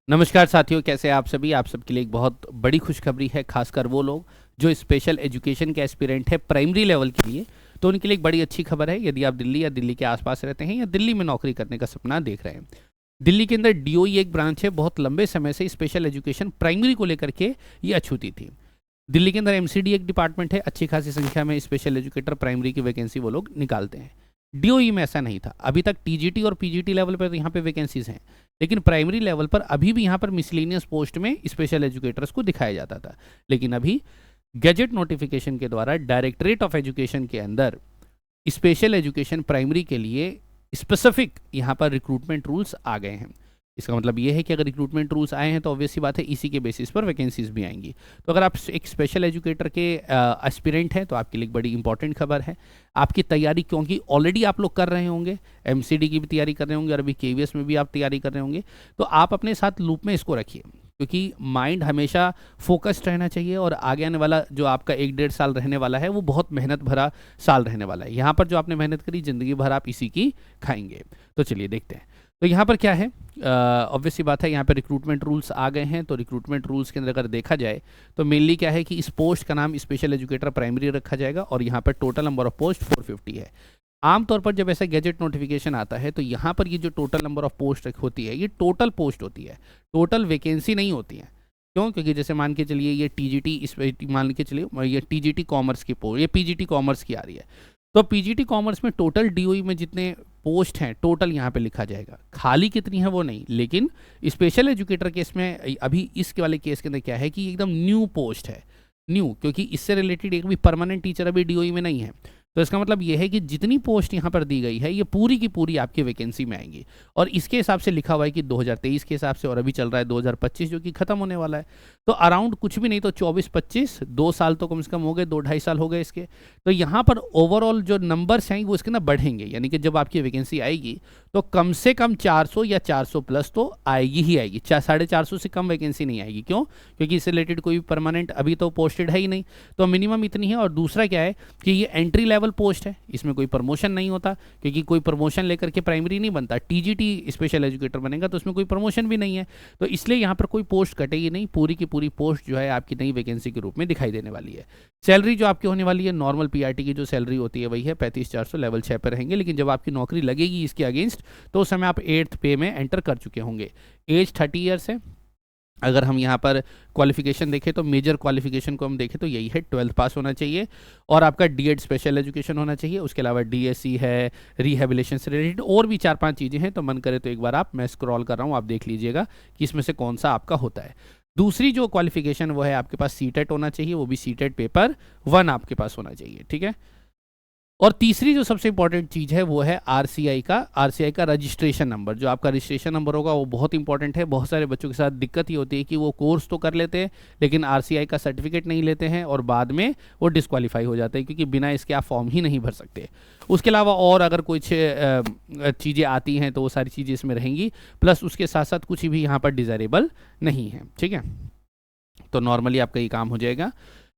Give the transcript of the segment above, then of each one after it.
नमस्कार साथियों, कैसे हैं आप सभी। आप सबके लिए एक बहुत बड़ी खुशखबरी है, खासकर वो लोग जो स्पेशल एजुकेशन के एस्पिरेंट है प्राइमरी लेवल के लिए। तो उनके लिए एक बड़ी अच्छी खबर है। यदि आप दिल्ली या दिल्ली के आसपास रहते हैं या दिल्ली में नौकरी करने का सपना देख रहे हैं, दिल्ली के अंदर डीओई एक ब्रांच है। बहुत लंबे समय से स्पेशल एजुकेशन प्राइमरी को लेकर के ये अछूती थी। दिल्ली के अंदर एमसीडी एक डिपार्टमेंट है, अच्छी खासी संख्या में स्पेशल एजुकेटर प्राइमरी की वैकेंसी वो लोग निकालते हैं। डीओई में ऐसा नहीं था। अभी तक टीजीटी और पीजीटी लेवल पर तो यहाँ पे वैकेंसीज हैं, लेकिन प्राइमरी लेवल पर अभी भी यहाँ पर मिसलेनियस पोस्ट में स्पेशल एजुकेटर्स को दिखाया जाता था। लेकिन अभी गैजेट नोटिफिकेशन के द्वारा डायरेक्टरेट ऑफ एजुकेशन के अंदर स्पेशल एजुकेशन प्राइमरी के लिए स्पेसिफिक यहाँ पर रिक्रूटमेंट रूल्स आ गए हैं। इसका मतलब ये है कि अगर रिक्रूटमेंट रूल्स आए हैं तो ऑब्वियसली बात है इसी के बेसिस पर वैकेंसीज भी आएंगी। तो अगर आप एक स्पेशल एजुकेटर के एस्पिरेंट हैं तो आपके लिए बड़ी इंपॉर्टेंट खबर है। आपकी तैयारी, क्योंकि ऑलरेडी आप लोग कर रहे होंगे, एमसीडी की भी तैयारी कर रहे होंगे और अभी केवीएस में भी आप तैयारी कर रहे होंगे, तो आप अपने साथ लूप में इसको रखिए, क्योंकि माइंड हमेशा फोकस्ड रहना चाहिए। और आगे आने वाला जो आपका 1-1.5 साल रहने वाला है वो बहुत मेहनत भरा साल रहने वाला है। यहाँ पर जो आपने मेहनत करी ज़िंदगी भर आप इसी की खाएंगे। तो चलिए देखते हैं। तो यहाँ पर क्या है, ऑब्वियसली बात है, यहाँ पर रिक्रूटमेंट रूल्स आ गए हैं। तो रिक्रूटमेंट रूल्स के अंदर अगर देखा जाए तो मेनली क्या है कि इस पोस्ट का नाम स्पेशल एजुकेटर प्राइमरी रखा जाएगा और यहाँ पर टोटल नंबर ऑफ पोस्ट 450 है। आमतौर पर जब ऐसा गैजेट नोटिफिकेशन आता है तो यहाँ पर ये जो टोटल नंबर ऑफ पोस्ट होती है ये टोटल पोस्ट होती है, टोटल वैकेंसी नहीं होती है। क्यों? क्योंकि जैसे मान के चलिए ये टीजीटी, इस मान के चलिए ये टीजीटी कॉमर्स की पोस्ट, ये पीजीटी कॉमर्स की आ रही है, तो पीजीटी कॉमर्स में टोटल डीओई में जितने पोस्ट हैं टोटल यहाँ पे लिखा जाएगा। खाली कितनी है वो नहीं, लेकिन स्पेशल एजुकेटर केस में अभी इस वाले केस के अंदर क्या है कि एकदम न्यू पोस्ट है। न्यू क्योंकि इससे रिलेटेड एक भी परमानेंट टीचर अभी डीओई में नहीं है। तो इसका मतलब ये है कि जितनी पोस्ट यहाँ पर दी गई है ये पूरी की पूरी आपकी वैकेंसी में आएंगी। और इसके हिसाब से लिखा हुआ है कि 2023 के हिसाब से, और अभी चल रहा है 2025 जो कि खत्म होने वाला है। तो अराउंड कुछ भी नहीं तो 24-25, 2 साल तो कम से कम हो गए, 2-2.5 साल हो गए इसके। तो यहाँ पर ओवरऑल जो नंबर्स हैं वो इसके ना बढ़ेंगे, यानी कि जब आपकी वैकेंसी आएगी तो कम से कम 400 या 400 प्लस तो आएगी ही आएगी। 450 से कम वैकेंसी नहीं आएगी। क्यों? क्योंकि इससे रिलेटेड कोई परमानेंट अभी तो पोस्टेड है ही नहीं, तो मिनिमम इतनी है। और दूसरा क्या है कि ये एंट्री लेवल पोस्ट है, इसमें कोई प्रमोशन नहीं होता, क्योंकि कोई प्रमोशन लेकर के प्राइमरी नहीं बनता। टीजीटी स्पेशल एजुकेटर बनेगा तो उसमें कोई प्रमोशन भी नहीं है, तो इसलिए यहाँ पर कोई पोस्ट कटेगी नहीं। पूरी की पूरी पोस्ट जो है आपकी नई वैकेंसी के रूप में दिखाई देने वाली है। सैलरी जो आपकी होने वाली है, नॉर्मल पीआरटी की जो सैलरी होती है वही है 35,400, लेवल 6 पर रहेंगे। लेकिन जब आपकी नौकरी लगेगी इसके अगेंस्ट तो उस समय आप 8th पे में एंटर कर चुके होंगे। एज 30 ईयर्स है। अगर हम यहाँ पर क्वालिफिकेशन देखें तो मेजर क्वालिफिकेशन को हम देखें तो यही है, 12th पास होना चाहिए और आपका डीएड स्पेशल एजुकेशन होना चाहिए। उसके अलावा डीएससी है, रिहेबिलिटेशन से रिलेटेड और भी 4-5 चीज़ें हैं। तो मन करे तो एक बार मैं स्क्रॉल कर रहा हूँ, आप देख लीजिएगा कि इसमें से कौन सा आपका होता है। दूसरी जो क्वालिफिकेशन वो है आपके पास सीटेट होना चाहिए, वो भी सीटेट पेपर 1 आपके पास होना चाहिए, ठीक है। और तीसरी जो सबसे इंपॉर्टेंट चीज़ है वो है आरसीआई का रजिस्ट्रेशन नंबर। जो आपका रजिस्ट्रेशन नंबर होगा वो बहुत इंपॉर्टेंट है। बहुत सारे बच्चों के साथ दिक्कत ही होती है कि वो कोर्स तो कर लेते हैं लेकिन आरसीआई का सर्टिफिकेट नहीं लेते हैं और बाद में वो डिस्क्वालीफाई हो जाते हैं, क्योंकि बिना इसके आप फॉर्म ही नहीं भर सकते। उसके अलावा और अगर कुछ चीज़ें आती हैं तो वो सारी चीज़ें इसमें रहेंगी, प्लस उसके साथ साथ कुछ भी यहाँ पर डिज़ायरेबल नहीं है, ठीक है। तो नॉर्मली आपका ये काम हो जाएगा।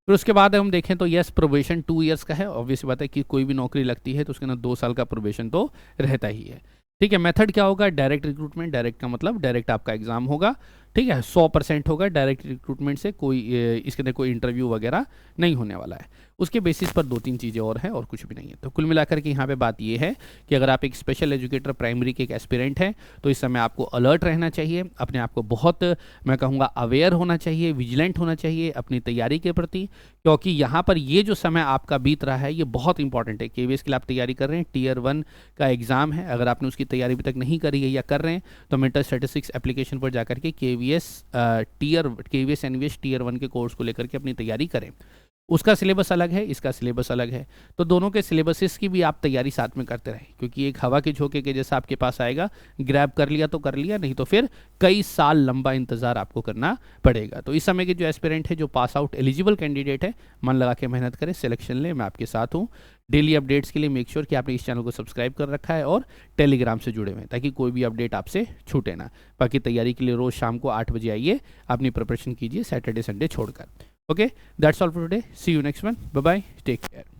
फिर उसके बाद हम देखें तो यस, प्रोबेशन 2 ईयर्स का है। ऑब्वियस बात है कि कोई भी नौकरी लगती है तो उसके अंदर 2 साल का प्रोबेशन तो रहता ही है, ठीक है। मेथड क्या होगा? Direct recruitment. डायरेक्ट का मतलब डायरेक्ट आपका एग्जाम होगा, ठीक है। 100% होगा डायरेक्ट रिक्रूटमेंट से, कोई इसके अंदर कोई इंटरव्यू वगैरह नहीं होने वाला है। उसके बेसिस पर 2-3 चीज़ें और हैं और कुछ भी नहीं है। तो कुल मिलाकर के यहाँ पे बात ये है कि अगर आप एक स्पेशल एजुकेटर प्राइमरी के एक एस्पिरेंट हैं तो इस समय आपको अलर्ट रहना चाहिए, अपने आप को बहुत, मैं कहूँगा, अवेयर होना चाहिए, विजिलेंट होना चाहिए अपनी तैयारी के प्रति, क्योंकि यहाँ पर ये जो समय आपका बीत रहा है ये बहुत इंपॉर्टेंट है। केवीएस के लिए आप तैयारी कर रहे हैं, Tier 1 का एग्ज़ाम है। अगर आपने उसकी तैयारी अभी तक नहीं करी है या कर रहे हैं तो मेंटल स्टैटिस्टिक्स एप्लीकेशन पर जाकर के केवीएस एनवीएस Tier 1 के कोर्स को लेकर के अपनी तैयारी करें। उसका सिलेबस अलग है, इसका सिलेबस अलग है, तो दोनों के सिलेबसेस की भी आप तैयारी साथ में करते रहें, क्योंकि एक हवा के झोंके के जैसा आपके पास आएगा। ग्रैब कर लिया तो कर लिया, नहीं तो फिर कई साल लंबा इंतज़ार आपको करना पड़ेगा। तो इस समय के जो एस्पिरेंट है, जो पास आउट एलिजिबल कैंडिडेट है, मन लगा के मेहनत करें, सिलेक्शन ले, मैं आपके साथ हूँ। डेली अपडेट्स के लिए मेक श्योर कि आपने इस चैनल को सब्सक्राइब कर रखा है और टेलीग्राम से जुड़े हुए हैं, ताकि कोई भी अपडेट आपसे छूटे ना। बाकी तैयारी के लिए रोज़ शाम को 8 बजे आइए, अपनी प्रिपरेशन कीजिए, सैटरडे संडे छोड़कर। Okay, that's all for today. See you next one. Bye bye. Take care.